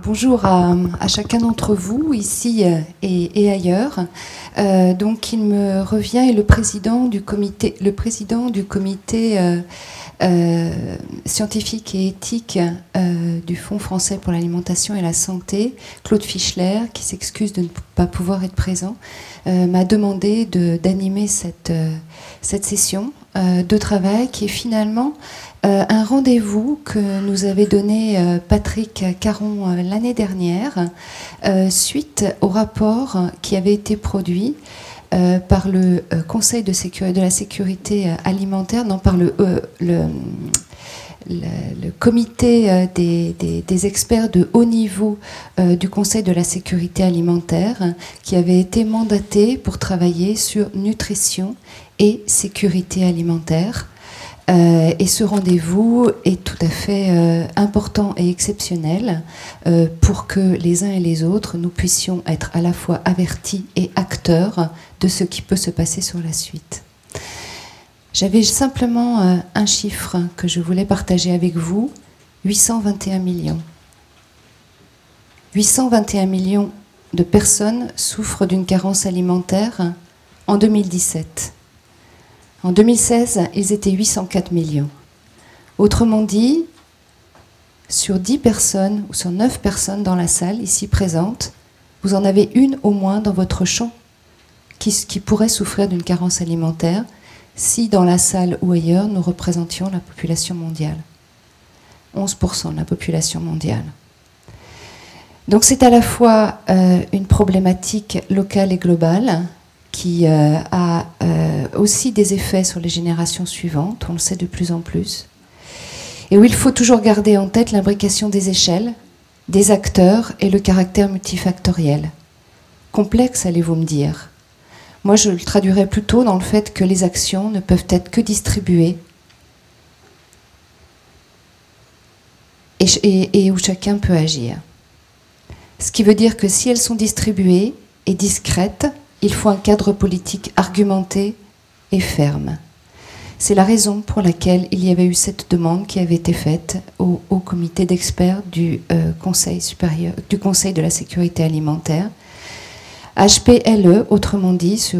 Bonjour à chacun d'entre vous, ici et ailleurs. Donc il me revient, et le président du comité scientifique et éthique du Fonds français pour l'alimentation et la santé, Claude Fischler, qui s'excuse de ne pas pouvoir être présent, m'a demandé d'animer cette session de travail qui est finalement un rendez-vous que nous avait donné Patrick Caron l'année dernière suite au rapport qui avait été produit par le Conseil de la sécurité alimentaire, non, par le comité des experts de haut niveau du Conseil de la sécurité alimentaire, qui avait été mandaté pour travailler sur nutrition et sécurité alimentaire. Et ce rendez-vous est tout à fait important et exceptionnel pour que les uns et les autres, nous puissions être à la fois avertis et acteurs de ce qui peut se passer sur la suite. J'avais simplement un chiffre que je voulais partager avec vous, 821 millions. 821 millions de personnes souffrent d'une carence alimentaire en 2017. En 2016, ils étaient 804 millions. Autrement dit, sur 10 personnes ou sur 9 personnes dans la salle ici présentes, vous en avez une au moins dans votre champ qui pourrait souffrir d'une carence alimentaire si dans la salle ou ailleurs nous représentions la population mondiale. 11% de la population mondiale. Donc c'est à la fois une problématique locale et globale qui a aussi des effets sur les générations suivantes, on le sait de plus en plus, et où il faut toujours garder en tête l'imbrication des échelles, des acteurs et le caractère multifactoriel. Complexe, allez-vous me dire. Moi, je le traduirais plutôt dans le fait que les actions ne peuvent être que distribuées et où chacun peut agir. Ce qui veut dire que si elles sont distribuées et discrètes, il faut un cadre politique argumenté et ferme. C'est la raison pour laquelle il y avait eu cette demande qui avait été faite au comité d'experts du Conseil de la sécurité alimentaire, HPLE, autrement dit,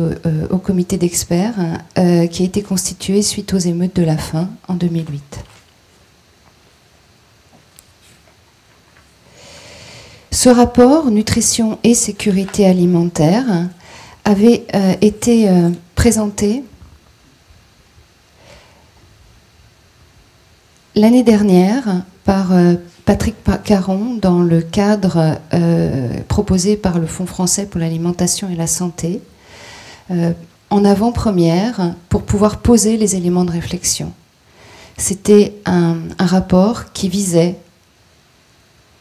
au comité d'experts, qui a été constitué suite aux émeutes de la faim en 2008. Ce rapport, Nutrition et sécurité alimentaire, avait été présenté l'année dernière par Patrick Caron dans le cadre proposé par le Fonds français pour l'alimentation et la santé, en avant-première pour pouvoir poser les éléments de réflexion. C'était un rapport qui visait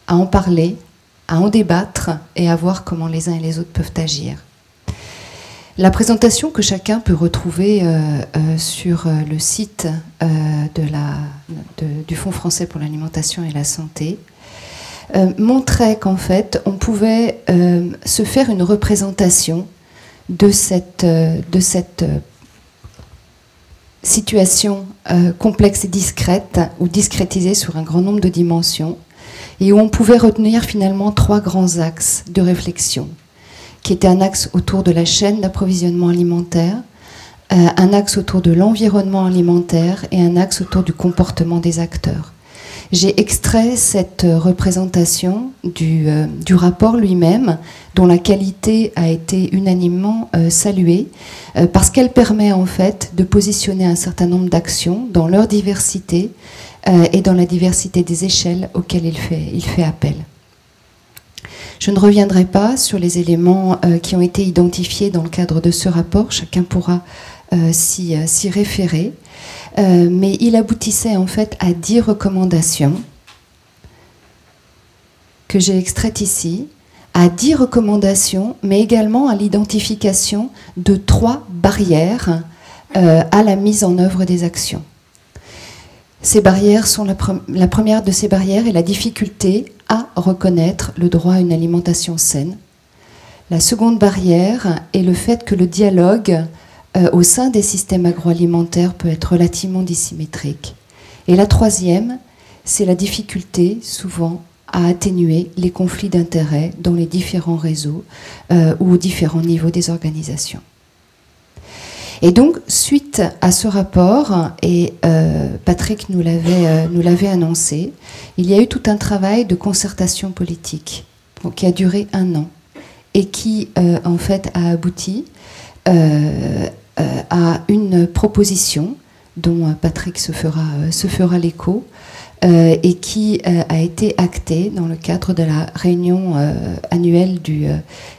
à en parler, à en débattre et à voir comment les uns et les autres peuvent agir. La présentation que chacun peut retrouver sur le site du Fonds français pour l'alimentation et la santé montrait qu'en fait, on pouvait se faire une représentation de cette situation complexe et discrète, ou discrétisée sur un grand nombre de dimensions, et où on pouvait retenir finalement 3 grands axes de réflexion, qui était un axe autour de la chaîne d'approvisionnement alimentaire, un axe autour de l'environnement alimentaire et un axe autour du comportement des acteurs. J'ai extrait cette représentation du rapport lui-même, dont la qualité a été unanimement saluée, parce qu'elle permet en fait de positionner un certain nombre d'actions dans leur diversité et dans la diversité des échelles auxquelles il fait appel. Je ne reviendrai pas sur les éléments qui ont été identifiés dans le cadre de ce rapport, chacun pourra s'y référer, mais il aboutissait en fait à 10 recommandations que j'ai extraites ici, à 10 recommandations, mais également à l'identification de 3 barrières à la mise en œuvre des actions. Ces barrières sont la première de ces barrières est la difficulté à reconnaître le droit à une alimentation saine. La seconde barrière est le fait que le dialogue au sein des systèmes agroalimentaires peut être relativement dissymétrique. Et la troisième, c'est la difficulté souvent à atténuer les conflits d'intérêts dans les différents réseaux ou aux différents niveaux des organisations. Et donc, suite à ce rapport, et Patrick nous l'avait annoncé, il y a eu tout un travail de concertation politique qui a duré 1 an et qui, en fait, a abouti à une proposition dont Patrick se fera l'écho, et qui a été actée dans le cadre de la réunion annuelle du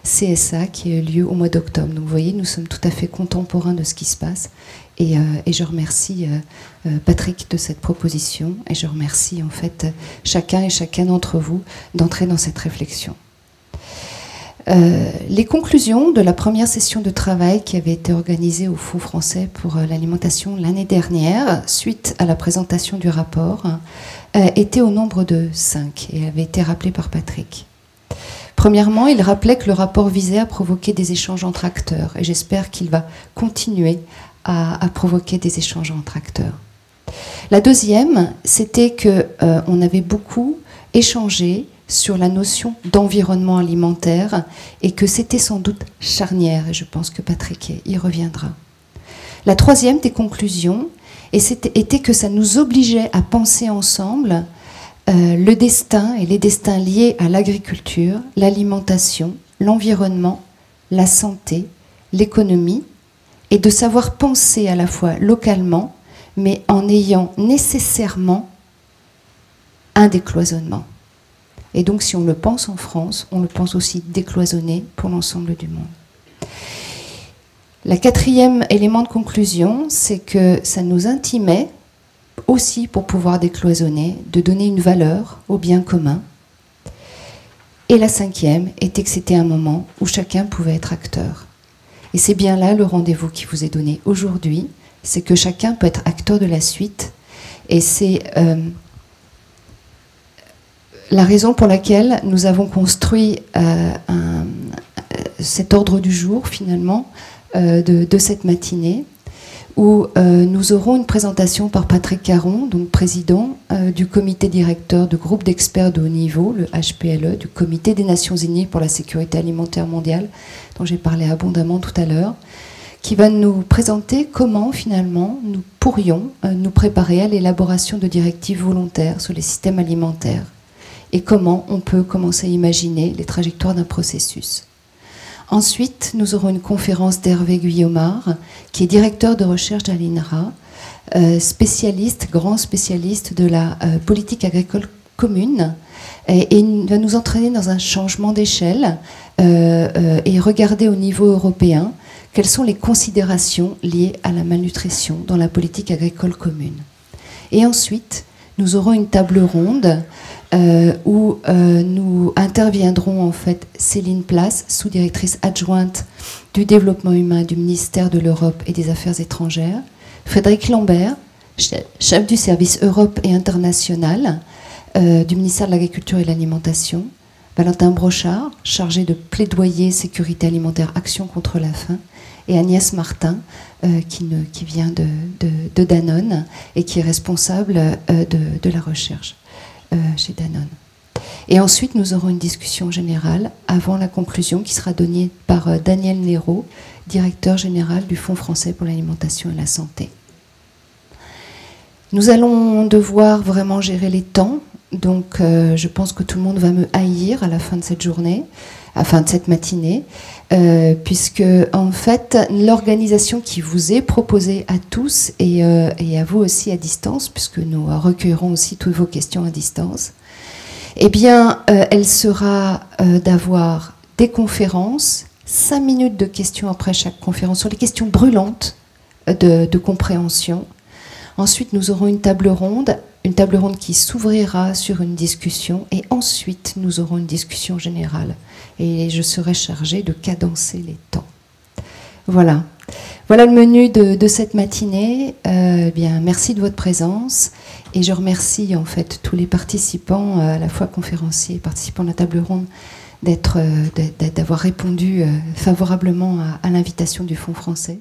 CSA qui a eu lieu au mois d'octobre. Donc vous voyez, nous sommes tout à fait contemporains de ce qui se passe, et je remercie Patrick de cette proposition, et je remercie en fait chacun et chacun d'entre vous d'entrer dans cette réflexion. Les conclusions de la première session de travail qui avait été organisée au Fonds français pour l'alimentation l'année dernière, suite à la présentation du rapport, étaient au nombre de 5 et avaient été rappelées par Patrick. Premièrement, il rappelait que le rapport visait à provoquer des échanges entre acteurs, et j'espère qu'il va continuer à provoquer des échanges entre acteurs. La deuxième, c'était qu'on avait beaucoup échangé sur la notion d'environnement alimentaire et que c'était sans doute charnière, et je pense que Patrick y reviendra. La troisième des conclusions était que ça nous obligeait à penser ensemble le destin et les destins liés à l'agriculture, l'alimentation, l'environnement, la santé, l'économie, et de savoir penser à la fois localement, mais en ayant nécessairement un décloisonnement. Et donc, si on le pense en France, on le pense aussi décloisonné pour l'ensemble du monde. Le quatrième élément de conclusion, c'est que ça nous intimait aussi, pour pouvoir décloisonner, de donner une valeur au bien commun. Et la cinquième était que c'était un moment où chacun pouvait être acteur. Et c'est bien là le rendez-vous qui vous est donné aujourd'hui, c'est que chacun peut être acteur de la suite. Et c'est la raison pour laquelle nous avons construit cet ordre du jour, finalement, de cette matinée, où nous aurons une présentation par Patrick Caron, donc président du comité directeur du groupe d'experts de haut niveau, le HPLE, du Comité des Nations Unies pour la sécurité alimentaire mondiale, dont j'ai parlé abondamment tout à l'heure, qui va nous présenter comment, finalement, nous pourrions nous préparer à l'élaboration de directives volontaires sur les systèmes alimentaires, et comment on peut commencer à imaginer les trajectoires d'un processus. Ensuite, nous aurons une conférence d'Hervé Guillaumard, qui est directeur de recherche à l'INRA, grand spécialiste de la politique agricole commune, et il va nous entraîner dans un changement d'échelle et regarder au niveau européen quelles sont les considérations liées à la malnutrition dans la politique agricole commune. Et ensuite, nous aurons une table ronde où nous interviendrons en fait Céline Place, sous-directrice adjointe du développement humain du ministère de l'Europe et des Affaires étrangères, Frédéric Lambert, chef du service Europe et international du ministère de l'Agriculture et de l'Alimentation, Valentin Brochard, chargé de plaidoyer sécurité alimentaire, action contre la faim, et Agnès Martin, qui vient de Danone et qui est responsable de la recherche chez Danone. Et ensuite, nous aurons une discussion générale avant la conclusion qui sera donnée par Daniel Nero, directeur général du Fonds français pour l'alimentation et la santé. Nous allons devoir vraiment gérer les temps, donc je pense que tout le monde va me haïr à la fin de cette journée, à la fin de cette matinée, puisque en fait l'organisation qui vous est proposée à tous et à vous aussi à distance, puisque nous recueillerons aussi toutes vos questions à distance, eh bien elle sera d'avoir des conférences, 5 minutes de questions après chaque conférence sur les questions brûlantes de compréhension. Ensuite, nous aurons une table ronde qui s'ouvrira sur une discussion, et ensuite nous aurons une discussion générale. Et je serai chargée de cadencer les temps. Voilà. Voilà le menu de cette matinée. Bien, merci de votre présence, et je remercie en fait tous les participants, à la fois conférenciers et participants de la table ronde, d'avoir répondu favorablement à l'invitation du Fonds français.